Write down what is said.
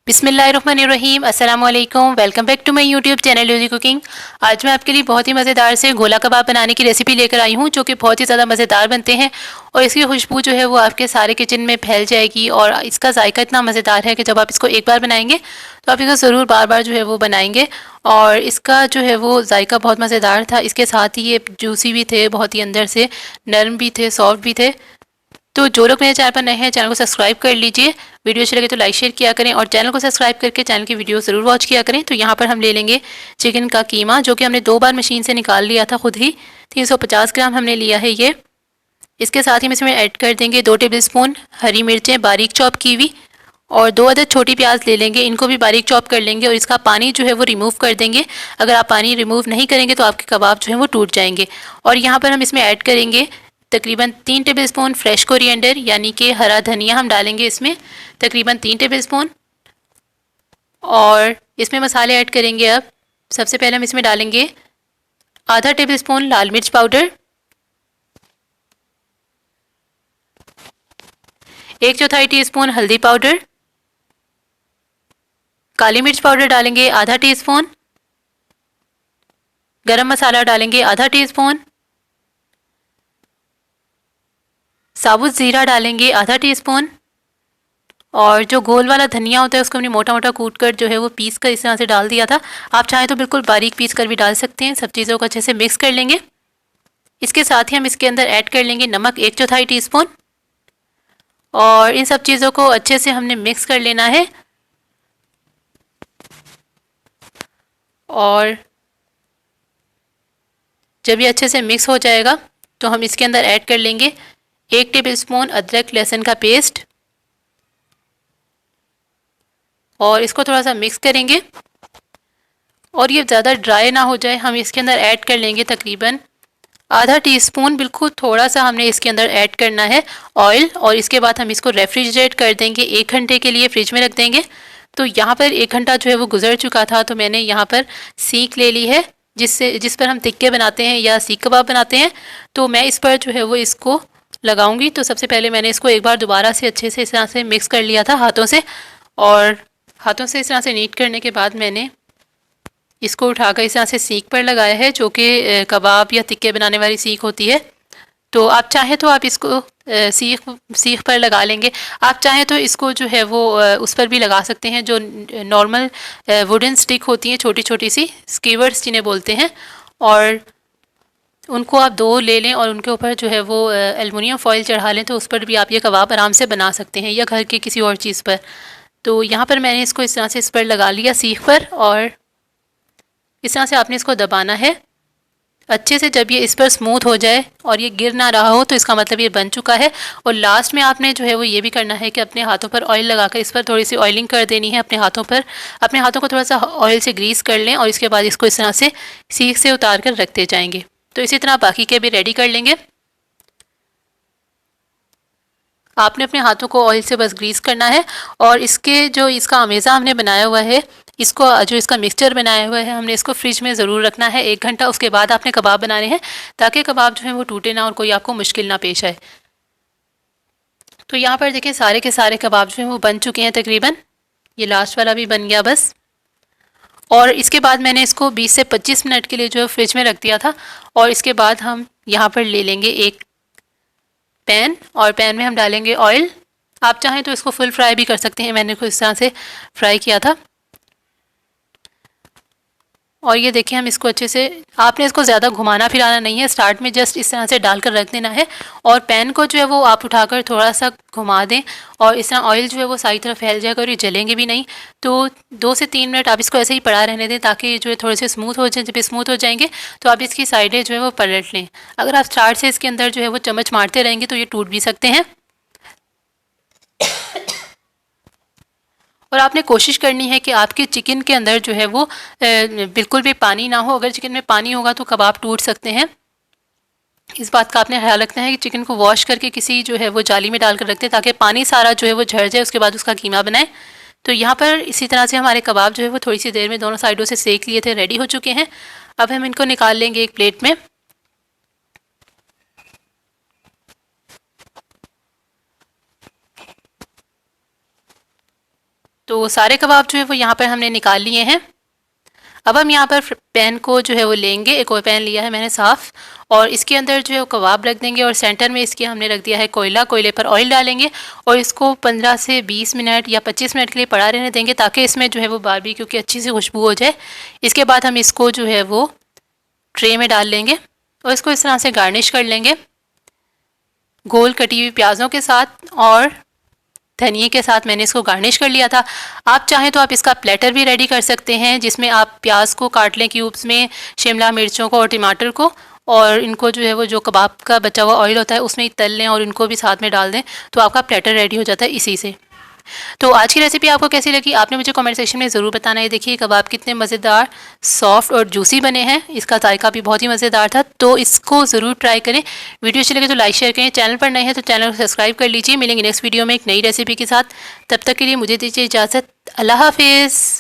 बिस्मिल्लाहिर्रहमानिर्रहीम अस्सलाम वालेकुम। Welcome back to my YouTube channel UG cooking. आज मैं आपके लिए बहुत ही मज़ेदार से गोला कबाब बनाने की रेसिपी लेकर आई हूँ, जो कि बहुत ही ज़्यादा मज़ेदार बनते हैं और इसकी खुशबू जो है वो आपके सारे किचन में फैल जाएगी। और इसका जायका इतना मज़ेदार है कि जब आप इसको एक बार बनाएंगे तो आप इसको ज़रूर बार बार जो है वो बनाएंगे। और इसका जो है वो जायका बहुत मज़ेदार था। इसके साथ ही ये जूसी भी थे, बहुत ही अंदर से नरम भी थे, सॉफ्ट भी थे। तो जो लोग मेरे चैनल पर नए हैं, चैनल को सब्सक्राइब कर लीजिए। वीडियो अच्छी लगे तो लाइक शेयर किया करें और चैनल को सब्सक्राइब करके चैनल की वीडियो ज़रूर वॉच किया करें। तो यहाँ पर हम ले लेंगे चिकन का कीमा, जो कि हमने 2 बार मशीन से निकाल लिया था खुद ही। 350 ग्राम हमने लिया है ये। इसके साथ ही हम इसमें ऐड कर देंगे 2 टेबल स्पून हरी मिर्चें बारीक चॉप की हुई और 2 अदद छोटी प्याज ले लेंगे, इनको भी बारीक चॉप कर लेंगे और इसका पानी जो है वो रिमूव कर देंगे। अगर आप पानी रिमूव नहीं करेंगे तो आपके कबाब जो है वो टूट जाएंगे। और यहाँ पर हम इसमें ऐड करेंगे तकरीबन 3 टेबल स्पून फ्रेश कोरिएंडर, यानी कि हरा धनिया हम डालेंगे इसमें तकरीबन 3 टेबल स्पून। और इसमें मसाले ऐड करेंगे। अब सबसे पहले हम इसमें डालेंगे आधा टेबल स्पून लाल मिर्च पाउडर, 1/4 टीस्पून हल्दी पाउडर, काली मिर्च पाउडर डालेंगे आधा टीस्पून, गरम मसाला डालेंगे आधा टीस्पून, साबुत ज़ीरा डालेंगे आधा टीस्पून और जो गोल वाला धनिया होता है उसको हमने मोटा मोटा कूट कर जो है वो पीस कर इस तरह से डाल दिया था। आप चाहें तो बिल्कुल बारीक पीस कर भी डाल सकते हैं। सब चीज़ों को अच्छे से मिक्स कर लेंगे। इसके साथ ही हम इसके अंदर ऐड कर लेंगे नमक 1/4 टीस्पून और इन सब चीज़ों को अच्छे से हमने मिक्स कर लेना है। और जब ये अच्छे से मिक्स हो जाएगा तो हम इसके अंदर ऐड कर लेंगे 1 टेबल स्पून अदरक लहसुन का पेस्ट और इसको थोड़ा सा मिक्स करेंगे। और ये ज़्यादा ड्राई ना हो जाए, हम इसके अंदर ऐड कर लेंगे तकरीबन आधा टीस्पून, बिल्कुल थोड़ा सा हमने इसके अंदर ऐड करना है ऑयल। और इसके बाद हम इसको रेफ्रिजरेट कर देंगे, 1 घंटे के लिए फ्रिज में रख देंगे। तो यहाँ पर 1 घंटा जो है वो गुजर चुका था, तो मैंने यहाँ पर सीख ले ली है जिस पर हम टिक्के बनाते हैं या सीख कबाब बनाते हैं। तो मैं इस पर जो है वो इसको लगाऊंगी। तो सबसे पहले मैंने इसको एक बार दोबारा से अच्छे से इस तरह से मिक्स कर लिया था हाथों से। और हाथों से इस तरह से नीट करने के बाद मैंने इसको उठाकर इस तरह से सीख पर लगाया है, जो कि कबाब या टिक्के बनाने वाली सीख होती है। तो आप चाहें तो आप इसको सीख सीख पर लगा लेंगे। आप चाहें तो इसको जो है वो उस पर भी लगा सकते हैं, जो नॉर्मल वुडन स्टिक होती हैं, छोटी छोटी सी स्कीवर्स जिन्हें बोलते हैं। और उनको आप 2 ले लें और उनके ऊपर जो है वो एलुमिनियम फॉइल चढ़ा लें, तो उस पर भी आप ये कबाब आराम से बना सकते हैं, या घर के किसी और चीज़ पर। तो यहाँ पर मैंने इसको इस तरह से इस पर लगा लिया सीख पर और इस तरह से आपने इसको दबाना है अच्छे से। जब ये इस पर स्मूथ हो जाए और ये गिर ना रहा हो तो इसका मतलब ये बन चुका है। और लास्ट में आपने जो है वो ये भी करना है कि अपने हाथों पर ऑयल लगाकर इस पर थोड़ी सी ऑयलिंग कर देनी है अपने हाथों पर। अपने हाथों को थोड़ा सा ऑयल से ग्रीस कर लें और इसके बाद इसको इस तरह से सीख से उतार कर रखते जाएंगे। तो इसी तरह बाकी के भी रेडी कर लेंगे। आपने अपने हाथों को ऑयल से बस ग्रीस करना है। और इसके जो इसका अमेज़ा हमने बनाया हुआ है, इसको जो इसका मिक्सचर बनाया हुआ है, हमने इसको फ्रिज में ज़रूर रखना है 1 घंटा। उसके बाद आपने कबाब बनाने हैं, ताकि कबाब जो है वो टूटे ना और कोई आपको मुश्किल ना पेश आए। तो यहाँ पर देखिए सारे के सारे कबाब जो हैं वो बन चुके हैं तकरीबन। ये लास्ट वाला भी बन गया बस। और इसके बाद मैंने इसको 20 से 25 मिनट के लिए जो है फ्रिज में रख दिया था। और इसके बाद हम यहाँ पर ले लेंगे एक पैन और पैन में हम डालेंगे ऑयल। आप चाहें तो इसको फुल फ्राई भी कर सकते हैं, मैंने को इस तरह से फ्राई किया था। और ये देखिए हम इसको अच्छे से, आपने इसको ज़्यादा घुमाना फिराना नहीं है, स्टार्ट में जस्ट इस तरह से डालकर रख देना है। और पैन को जो है वो आप उठाकर थोड़ा सा घुमा दें और इस तरह ऑयल जो है वो सारी तरफ फैल जाएगा और ये जलेंगे भी नहीं। तो 2 से 3 मिनट आप इसको ऐसे ही पड़ा रहने दें, ताकि ये जो है थोड़े से स्मूथ हो जाए। जब ये स्मूथ हो जाएंगे तो आप इसकी साइडें जो है वो पलट लें। अगर आप स्टार्ट से इसके अंदर जो है वो चम्मच मारते रहेंगे तो ये टूट भी सकते हैं। और आपने कोशिश करनी है कि आपके चिकन के अंदर जो है वो बिल्कुल भी पानी ना हो। अगर चिकन में पानी होगा तो कबाब टूट सकते हैं। इस बात का आपने ख्याल रखना है कि चिकन को वॉश करके किसी जो है वो जाली में डालकर रखते हैं, ताकि पानी सारा जो है वो झड़ जाए, उसके बाद उसका कीमा बनाएं। तो यहाँ पर इसी तरह से हमारे कबाब जो है वो थोड़ी सी देर में दोनों साइडों से सेक लिए थे, रेडी हो चुके हैं। अब हम इनको निकाल लेंगे एक प्लेट में। तो सारे कबाब जो है वो यहाँ पर हमने निकाल लिए हैं। अब हम यहाँ पर पैन को जो है वो लेंगे, एक और पैन लिया है मैंने साफ़, और इसके अंदर जो है वो कबाब रख देंगे और सेंटर में इसके हमने रख दिया है कोयला। कोयले पर ऑयल डालेंगे और इसको 15 से 20 मिनट या 25 मिनट के लिए पड़ा रहने देंगे ताकि इसमें जो है वो बारबेक्यू की अच्छी सी खुशबू हो जाए। इसके बाद हम इसको जो है वो ट्रे में डाल लेंगे और इसको इस तरह से गार्निश कर लेंगे गोल कटी हुई प्याज़ों के साथ और धनिए के साथ मैंने इसको गार्निश कर लिया था। आप चाहें तो आप इसका प्लेटर भी रेडी कर सकते हैं जिसमें आप प्याज को काट लें क्यूब्स में, शिमला मिर्चों को और टमाटर को, और इनको जो है वो जो कबाब का बचा हुआ ऑयल होता है उसमें ही तल लें और इनको भी साथ में डाल दें, तो आपका प्लेटर रेडी हो जाता है इसी से। तो आज की रेसिपी आपको कैसी लगी आपने मुझे कमेंट सेक्शन में ज़रूर बताना है। देखिए कबाब कितने मज़ेदार, सॉफ्ट और जूसी बने हैं, इसका जायका भी बहुत ही मज़ेदार था, तो इसको ज़रूर ट्राई करें। वीडियो अच्छी लगे तो लाइक शेयर करें, चैनल पर नए हैं तो चैनल को सब्सक्राइब कर लीजिए। मिलेंगे नेक्स्ट वीडियो में एक नई रेसिपी के साथ, तब तक के लिए मुझे दीजिए इजाज़त। अल्लाह हाफिज़।